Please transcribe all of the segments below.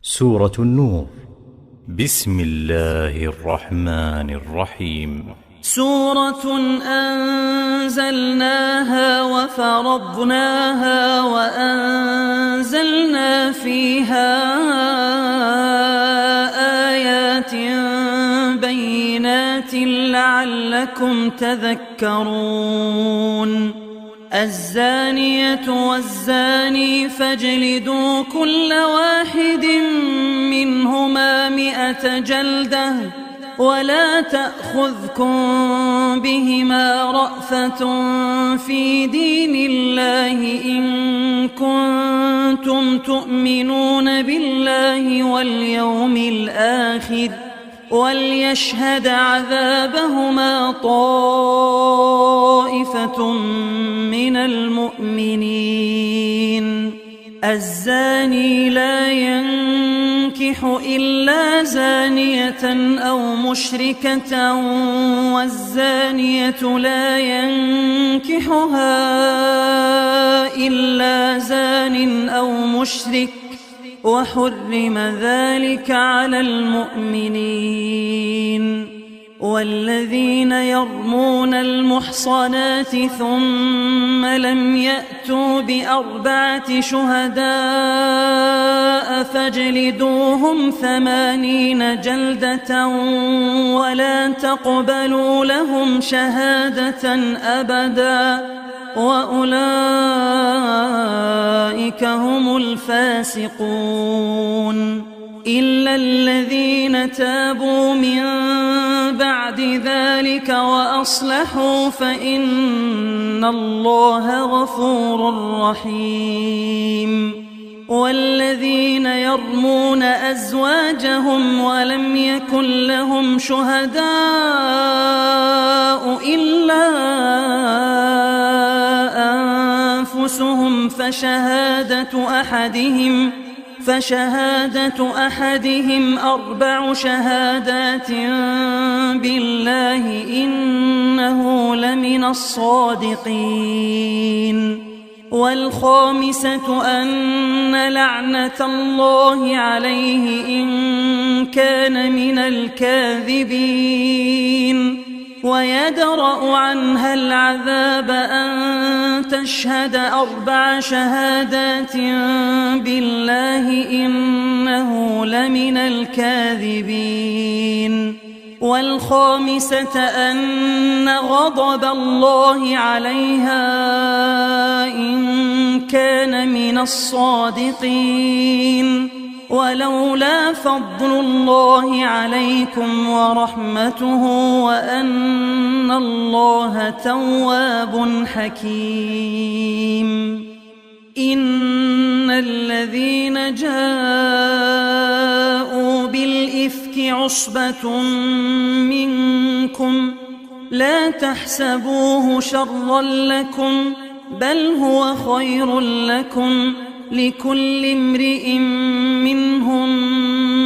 سورة النور. بسم الله الرحمن الرحيم. سورة أنزلناها وفرضناها وأنزلنا فيها آيات بينات لعلكم تذكرون. الزانية والزاني فاجلدوا كل واحد منهما 100 جلدة ولا تأخذكم بهما رأفة في دين الله إن كنتم تؤمنون بالله واليوم الآخر وليشهد عذابهما طائفة من المؤمنين. الزاني لا ينكح إلا زانية أو مشركة والزانية لا ينكحها إلا زان أو مشرك وحرم ذلك على المؤمنين. والذين يرمون المحصنات ثم لم يأتوا ب4 شهداء فاجلدوهم 80 جلدة ولا تقبلوا لهم شهادة أبدا وأولئك هم الفاسقون. إلا الذين تابوا من بعد ذلك وأصلحوا فإن الله غفور رحيم. والذين يرمون أزواجهم ولم يكن لهم شهداء إلا أنفسهم فشهادة أحدهم 4 شهادات بالله إنه لمن الصادقين. والخامسة أن لعنة الله عليه إن كان من الكاذبين. ويدرأ عنها العذاب أن تشهد 4 شهادات بالله إنه لمن الكاذبين. والخامسة أن غضب الله عليها إن كان من الصادقين. ولولا فضل الله عليكم ورحمته وأن الله تواب حكيم. إن الذين جاءوا بالإفك عصبة منكم لا تحسبوه شرا لكم بل هو خير لكم لكل امرئ منهم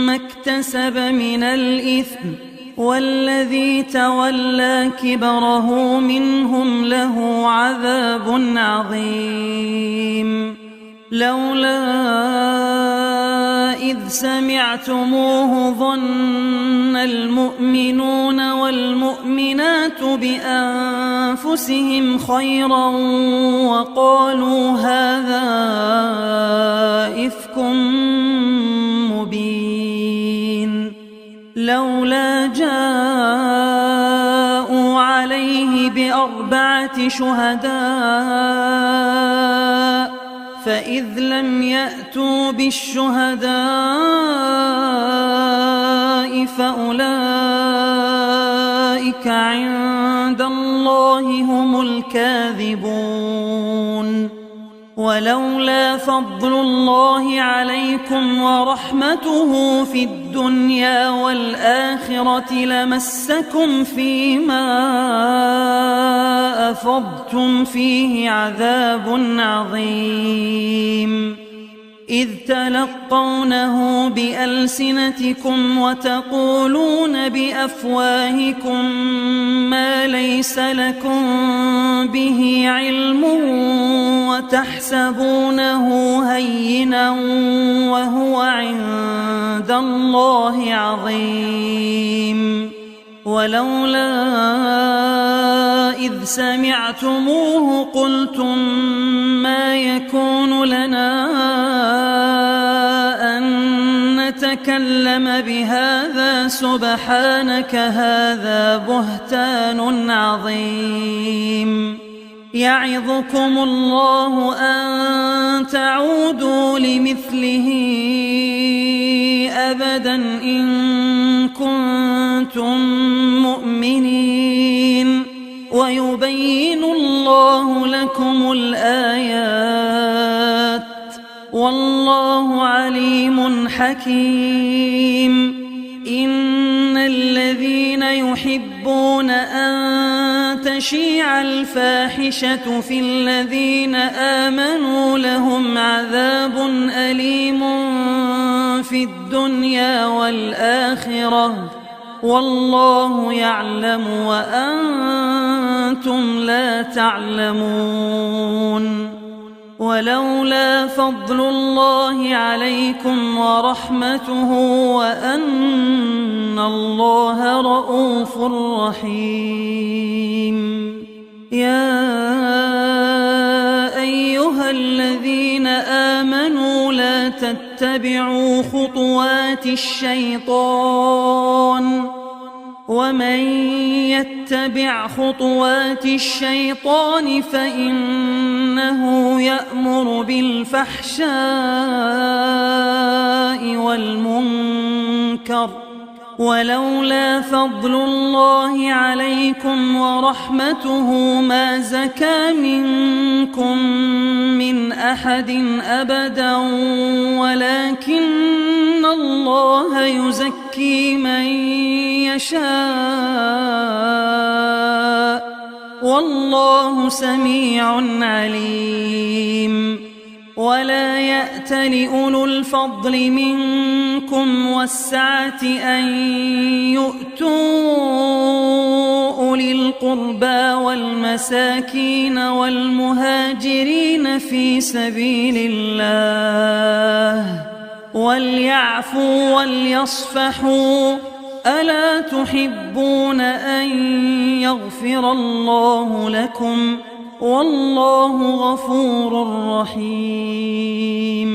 ما اكتسب من الإثم والذي تولى كبره منهم له عذاب عظيم. لولا إذ سمعتموه ظن المؤمنون والمؤمنات بأنفسهم خيرا وقالوا هذا إفك مبين. لولا جاءوا عليه ب4 شهداء فإذ لم يأتوا بالشهداء فأولئك عند الله هم الكاذبون. ولولا فضل الله عليكم ورحمته في الدنيا والآخرة لمسكم فيما أفضتم فيه عذاب عظيم. إذ تلقونه بألسنتكم وتقولون بأفواهكم ما ليس لكم به علم وتحسبونه هينا وهو عند عند الله عظيم. ولولا إذ سمعتموه قلتم ما يكون لنا أن نتكلم بهذا سبحانك هذا بهتان عظيم. يعظكم الله أن تعودوا لمثله أبدا إن كنتم مؤمنين. ويبين الله لكم الآيات والله عليم حكيم. إن الذين يحبون أن تشيع الفاحشة في الذين آمنوا لهم عذاب أليم في الدنيا والآخرة والله يعلم وأنتم لا تعلمون. ولولا فضل الله عليكم ورحمته وأن الله رؤوف رحيم. يا أيها الذين آمنوا لا تتبعوا خطوات الشيطان ومن يتبع خطوات الشيطان فإنه يأمر بالفحشاء والمنكر. ولولا فضل الله عليكم ورحمته ما زكى منكم من أحد أبدا ولكن الله يزكي من يشاء والله سميع عليم. ولا يأت لأولو الفضل منكم والسعة أن يؤتوا أولي القربى والمساكين والمهاجرين في سبيل الله وليعفوا وليصفحوا ألا تحبون أن يغفر الله لكم والله غفور رحيم.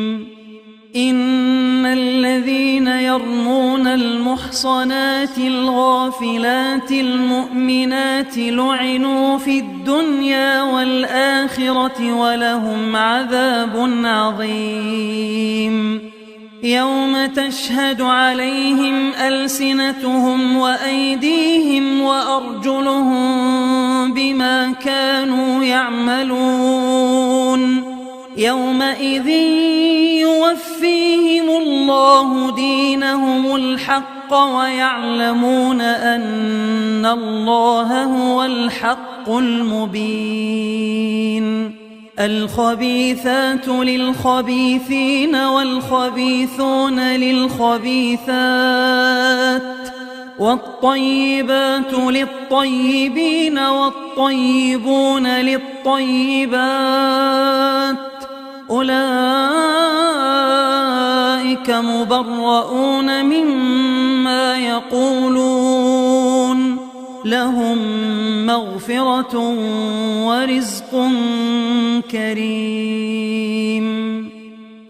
إن الذين يرمون المحصنات الغافلات المؤمنات لعنوا في الدنيا والآخرة ولهم عذاب عظيم. يوم تشهد عليهم ألسنتهم وأيديهم وأرجلهم بما كانوا يعملون. يومئذ يوفيهم الله دينهم الحق ويعلمون أن الله هو الحق المبين. الخبيثات للخبيثين والخبيثون للخبيثات والطيبات للطيبين والطيبون للطيبات أولئك مبرؤون مما يقولون لهم مغفرة ورزق كريم.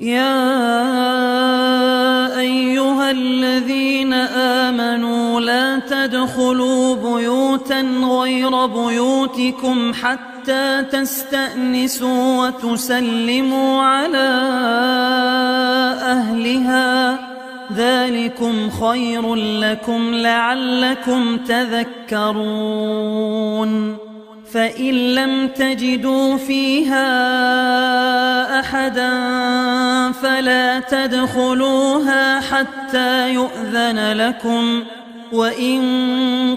يا أيها الذين آمنوا لا تدخلوا بيوتا غير بيوتكم حتى تستأنسوا وتسلموا على أهلها ذلكم خير لكم لعلكم تذكرون. فإن لم تجدوا فيها أحدا فلا تدخلوها حتى يؤذن لكم وإن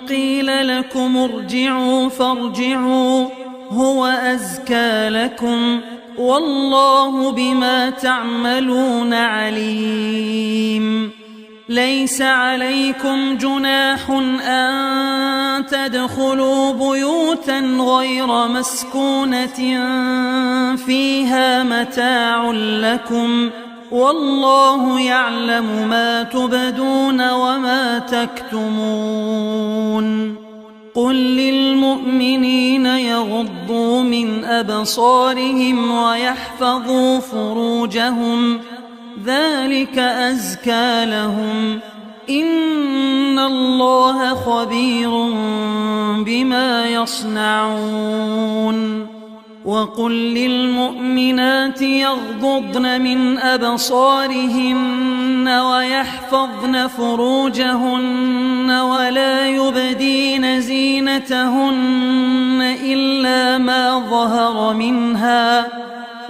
قيل لكم ارجعوا فارجعوا هو أزكى لكم والله بما تعملون عليم. ليس عليكم جناح أن تدخلوا بيوتا غير مسكونة فيها متاع لكم والله يعلم ما تبدون وما تكتمون قل للمؤمنين يغضوا من أبصارهم ويحفظوا فروجهم ذلك أزكى لهم إن الله خبير بما يصنعون وقل للمؤمنات يغضضن من أبصارهن ويحفظن فروجهن ولا يبدين زينتهن إلا ما ظهر منها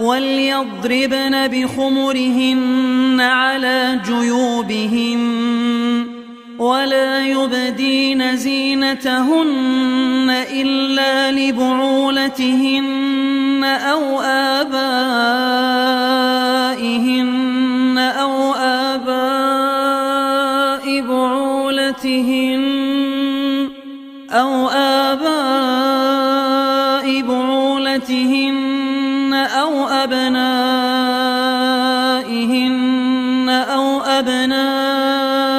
وليضربن بخمرهن على جيوبهن ولا يبدين زينتهن إلا لبعولتهن أو آبائهن أو آباء بعولتهن أو أبنائهن أو أبناء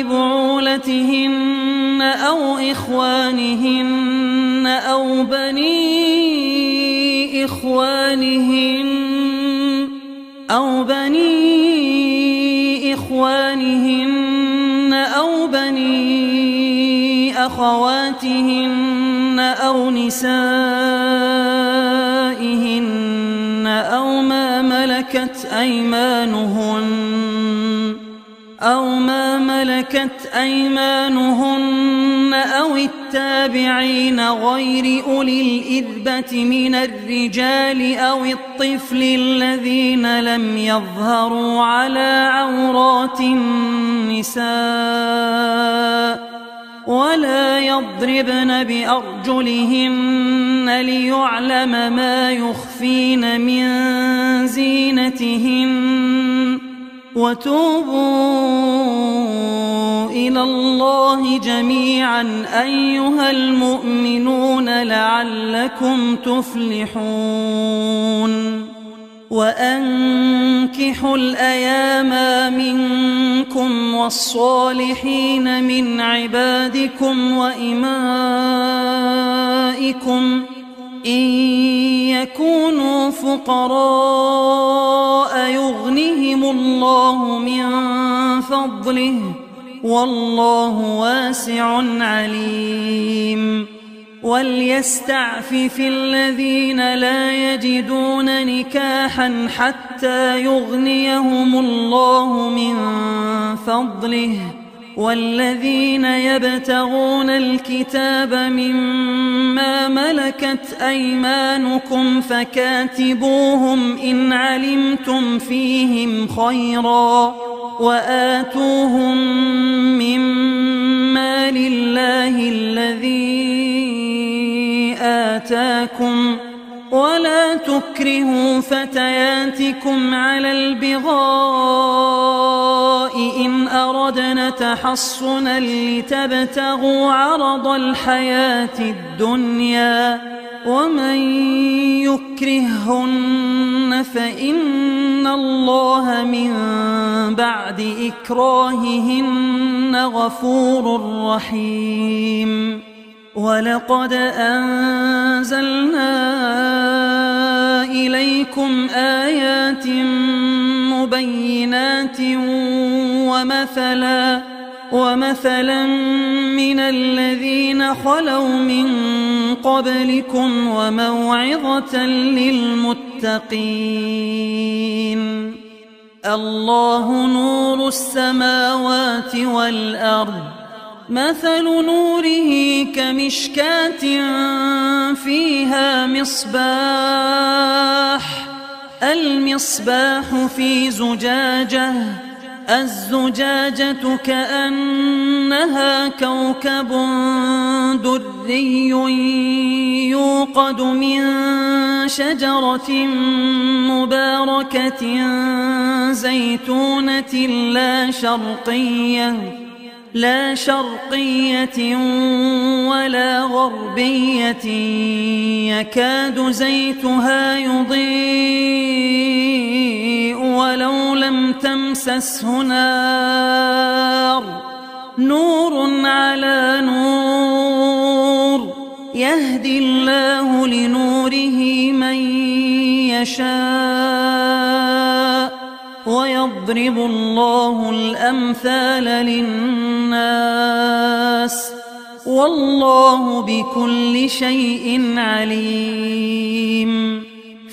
بعولتهن أو إخوانهن أو بني إخوانهن أو بني أخواتهن أو نسائهن أو ما ملكت أيمانهن أو التابعين غير أولي الإربة من الرجال أو الطفل الذين لم يظهروا على عورات النساء ولا يضربن بأرجلهن ليعلم ما يخفين من زينتهن وتوبوا إلى الله جميعا أيها المؤمنون لعلكم تفلحون وأنكحوا الأيام منكم والصالحين من عبادكم وإمائكم إن يكونوا فقراء يغنهم الله من فضله والله واسع عليم وليستعفف الذين لا يجدون نكاحا حتى يغنيهم الله من فضله والذين يبتغون الكتاب مما ملكت أيمانكم فكاتبوهم إن علمتم فيهم خيرا وآتوهم مما لله الذي آتاكم ولا تكرهوا فتياتكم على البغاء إن أردنا تحصنا لتبتغوا عرض الحياة الدنيا ومن يكرههن فإن الله من بعد إكراههن غفور رحيم ولقد أنزلنا إليكم آيات مبينات ومثلا من الذين خلوا من قبلكم وموعظة للمتقين الله نور السماوات والأرض مثل نوره كمشكاة فيها المصباح في زجاجة الزجاجة كأنها كوكب دري يوقد من شجرة مباركة زيتونة لا شرقية ولا غربية يكاد زيتها يضيء ولو لم تمسسه نار نور على نور يهدي الله لنوره من يشاء ويضرب الله الأمثال للناس والله بكل شيء عليم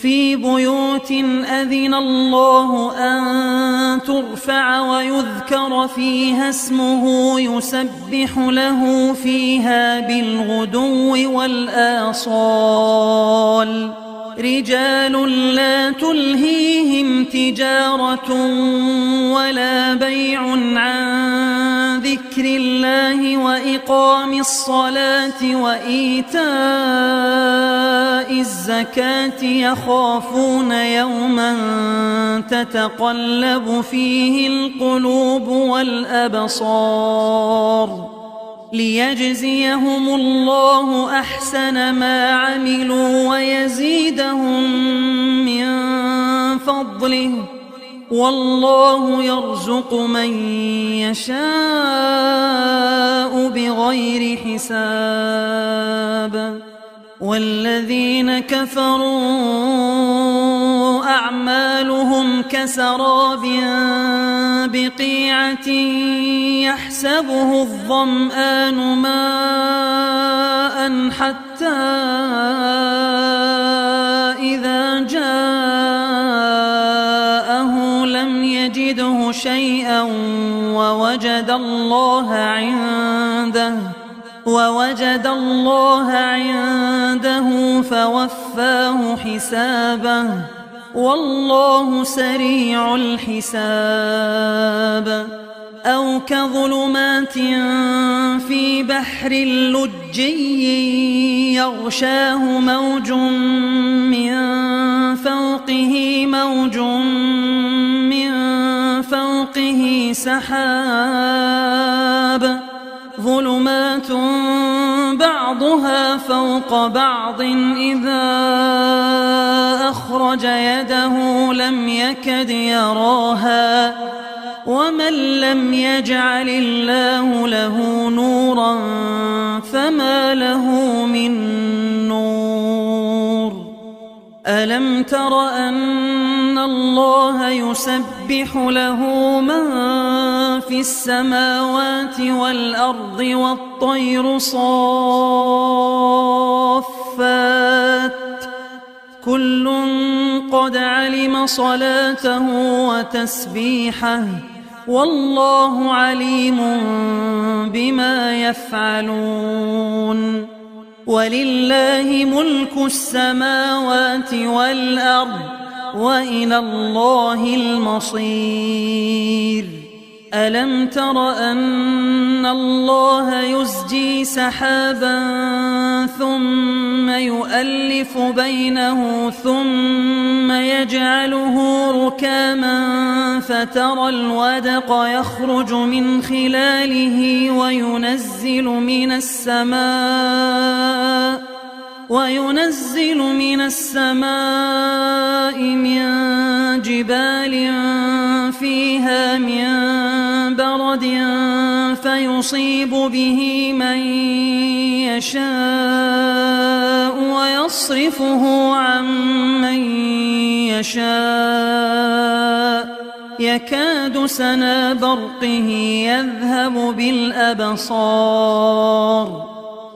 في بيوت أذن الله أن ترفع ويذكر فيها اسمه يسبح له فيها بالغدو والآصال رجال لا تلهيهم تجارة ولا بيع عن ذكر الله وإقام الصلاة وإيتاء الزكاة يخافون يوما تتقلب فيه القلوب والأبصار ليجزيهم الله أحسن ما عملوا ويزيدهم من فضله والله يرزق من يشاء بغير حساب والذين كفروا أعمالهم كسراب بقيعة يحسبه الظمآن ماء حتى إذا جاءه لم يجده شيئا ووجد الله عنده فوفاه حسابه والله سريع الحساب أو كظلمات في بحر لجي يغشاه موج من فوقه سحاب ظلمات بعضها فوق بعض إذا أخرج يده لم يكد يراها ومن لم يجعل الله له نورا فما له من نور ألم تر أن الله يسبح له من في السماوات والأرض والطير صافات كل قد علم صلاته وتسبيحه والله عليم بما يفعلون ولله ملك السماوات والأرض وإلى الله المصير ألم تر أن الله يزجي سحابا ثم يؤلف بينه ثم يجعله ركاما فترى الودق يخرج من خلاله وينزل من السماء من جبال فيها من برد فيصيب به من يشاء ويصرفه عن من يشاء يكاد سنا برقه يذهب بالأبصار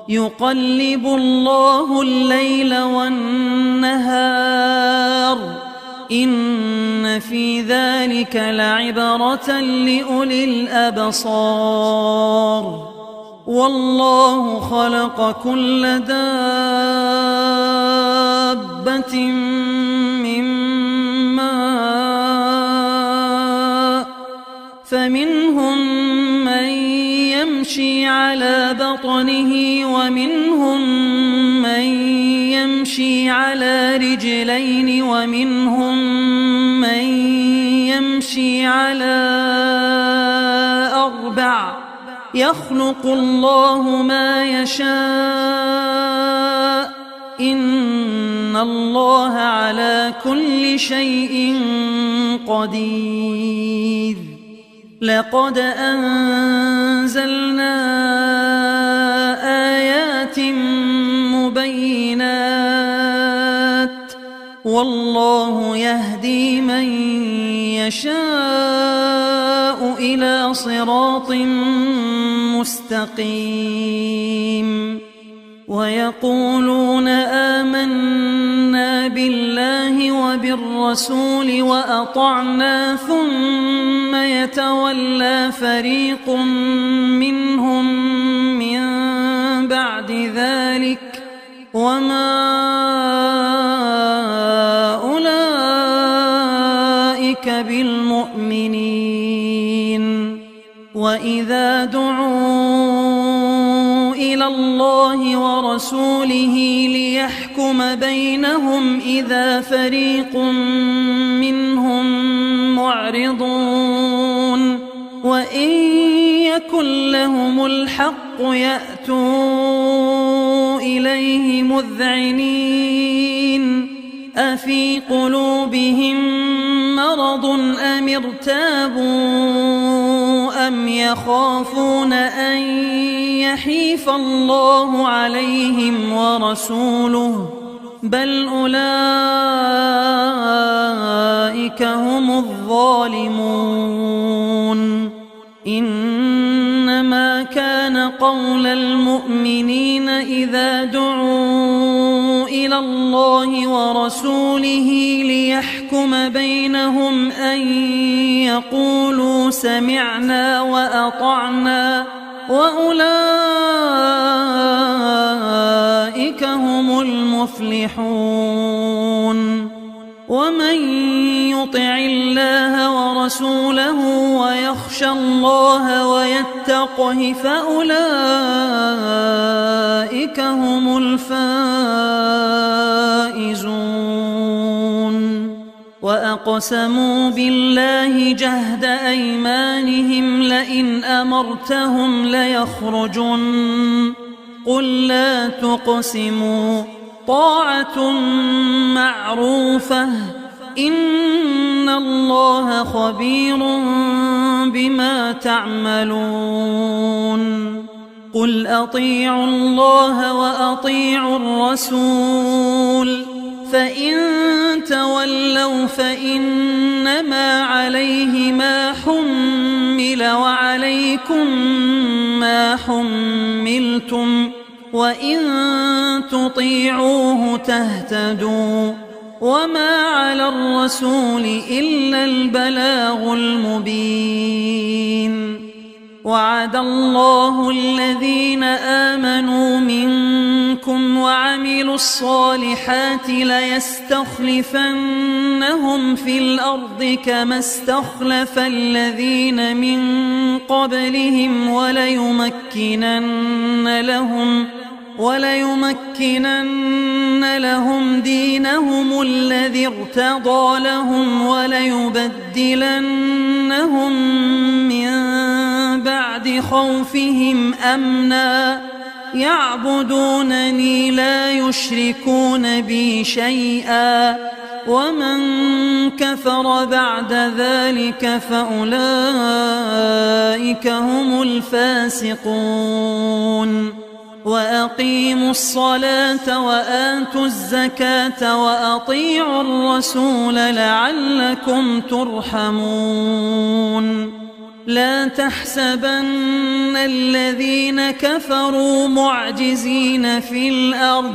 يقلب الله الليل والنهار إن في ذلك لعبرة لأولي الأبصار والله خلق كل دابة من ماء فمنهم من يمشي على بطنه ومنهم من يمشي على رجلين ومنهم من يمشي على أربع يخلق الله ما يشاء إن الله على كل شيء قدير. لقد أنزلنا آيات مبينات والله يهدي من يشاء إلى صراط مستقيم. ويقولون آمنا بالله وبالرسول وأطعنا ثم يتولى فريق منهم من بعد ذلك وما أولئك بالمؤمنين. وإذا دعوا إلى الله ورسوله ليحكم بينهم إذا فريق منهم معرضون وإن يكن لهم الحق يأتوا إليه مذعنين. أفي قلوبهم مرض أم ارتابوا أم يخافون أن يحيف الله عليهم ورسوله بل أولئك هم الظالمون. إنما كان قول المؤمنين إذا دعوا إلى الله ورسوله ليحكم بينهم أن يقولوا سمعنا وأطعنا وأولئك هم المفلحون. ومن يطع الله ورسوله ويخشى الله ويتقه فأولئك هم الفائزون. وأقسموا بالله جهد أيمانهم لئن أمرتهم ليخرجن قل لا تقسموا طاعة معروفة إن الله خبير بما تعملون. قل أطيعوا الله وأطيعوا الرسول فإن تولوا فإنما عليه ما حمل وعليكم ما حملتم وإن تطيعوه تهتدوا وما على الرسول إلا البلاغ المبين. وعد الله الذين آمنوا منكم وعملوا الصالحات ليستخلفنهم في الأرض كما استخلف الذين من قبلهم وليمكنن لهم دينهم الذي ارتضى لهم وليبدلنهم من بعد خوفهم أمنا يعبدونني لا يشركون بي شيئا ومن كفر بعد ذلك فأولئك هم الفاسقون. وأقيموا الصلاة وآتوا الزكاة وأطيعوا الرسول لعلكم ترحمون. لا تحسبن الذين كفروا معجزين في الأرض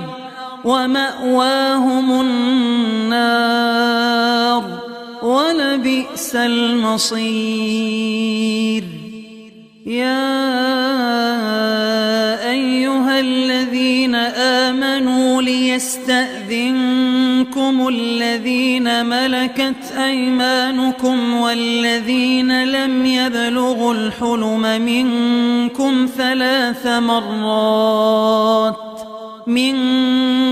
ومأواهم النار ولبئس المصير. يا أيها الذين آمنوا ليستأذنكم الذين ملكت أيمانكم والذين لم يبلغوا الحلم منكم 3 مرات من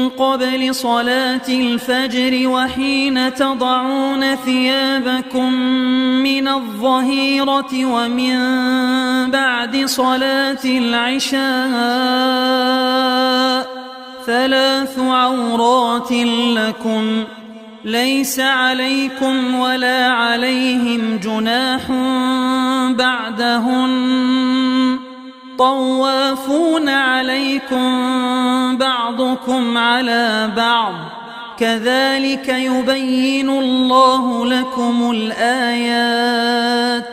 قبل صلاة الفجر وحين تضعون ثيابكم من الظهيرة ومن بعد صلاة العشاء ثلاث عورات لكم ليس عليكم ولا عليهم جناح بعدهن طوافون عليكم بعضكم على بعض كذلك يبين الله لكم الآيات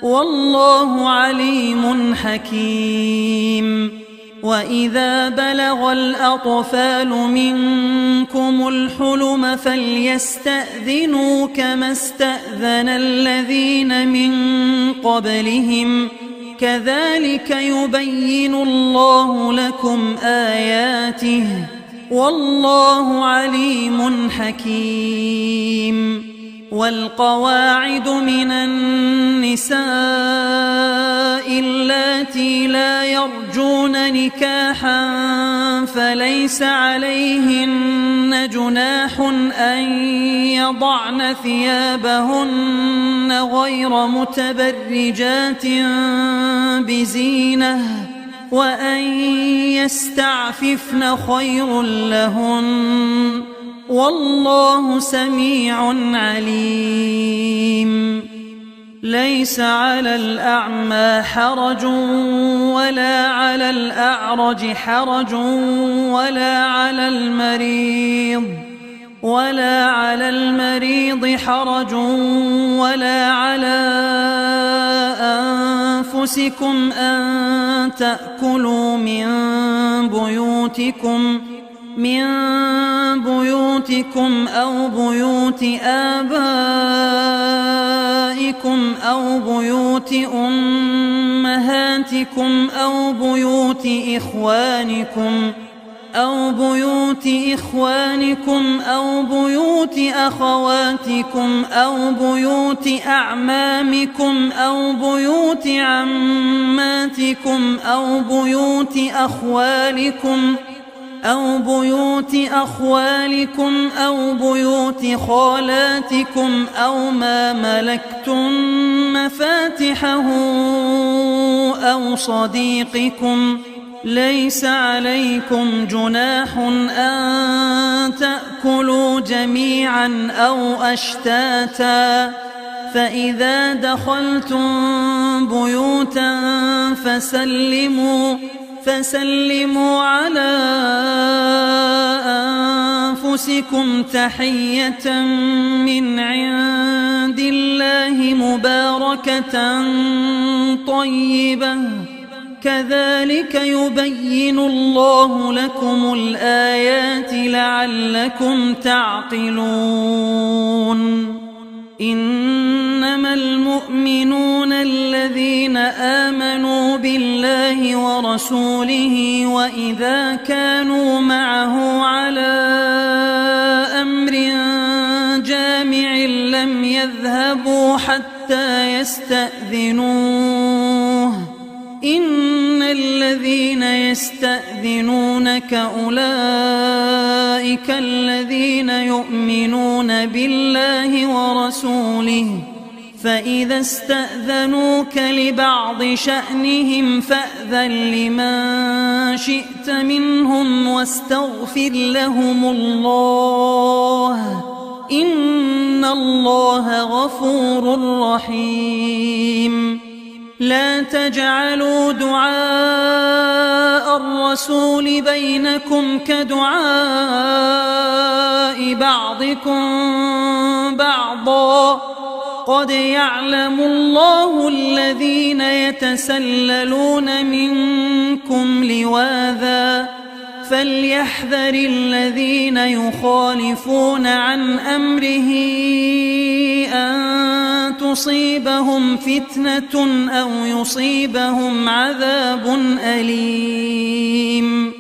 والله عليم حكيم. وإذا بلغ الأطفال منكم الحلم فليستأذنوا كما استأذن الذين من قبلهم كذلك يبين الله لكم آياته والله عليم حكيم. والقواعد من النساء اللاتي لا يرجون نكاحا فليس عليهن جناح أن يضعن ثيابهن غير متبرجات بزينة وأن يستعففن خير لهن والله سميع عليم. ليس على الأعمى حرج ولا على الأعرج حرج ولا على المريض حرج ولا على أنفسكم أن تأكلوا من بيوتكم أو بيوت آبائكم أو بيوت أمهاتكم أو بيوت إخوانكم أو بيوت أخواتكم أو بيوت أعمامكم أو بيوت عماتكم أو بيوت أخوالكم أو بيوت خالاتكم أو ما ملكتم مفاتحه أو صديقكم ليس عليكم جناح أن تأكلوا جميعا أو أشتاتا فإذا دخلتم بيوتا فسلموا على أنفسكم تحية من عند الله مباركة طيبة كذلك يبين الله لكم الآيات لعلكم تعقلون. إنما المؤمنون الذين آمنوا بالله ورسوله وإذا كانوا معه على أمر جامع لم يذهبوا حتى يستأذنوه إن الذين يستأذنونك أولئك الذين يؤمنون بالله ورسوله فإذا استأذنوك لبعض شأنهم فأذن لمن شئت منهم واستغفر لهم الله إن الله غفور رحيم. لا تجعلوا دعاء الرسول بينكم كدعاء بعضكم بعضا قد يعلم الله الذين يتسللون منكم لواذا فليحذر الذين يخالفون عن أمره أن تصيبهم فتنة أو يصيبهم عذاب أليم.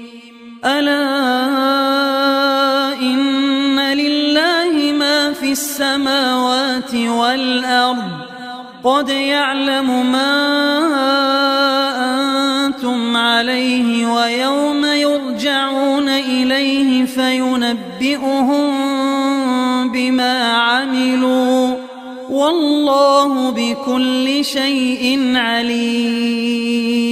ألا إن لله ما في السماوات والأرض قد يعلم ما أنتم عليه ويوم يرجعون إليه فينبئهم بما عملوا والله بكل شيء عليم.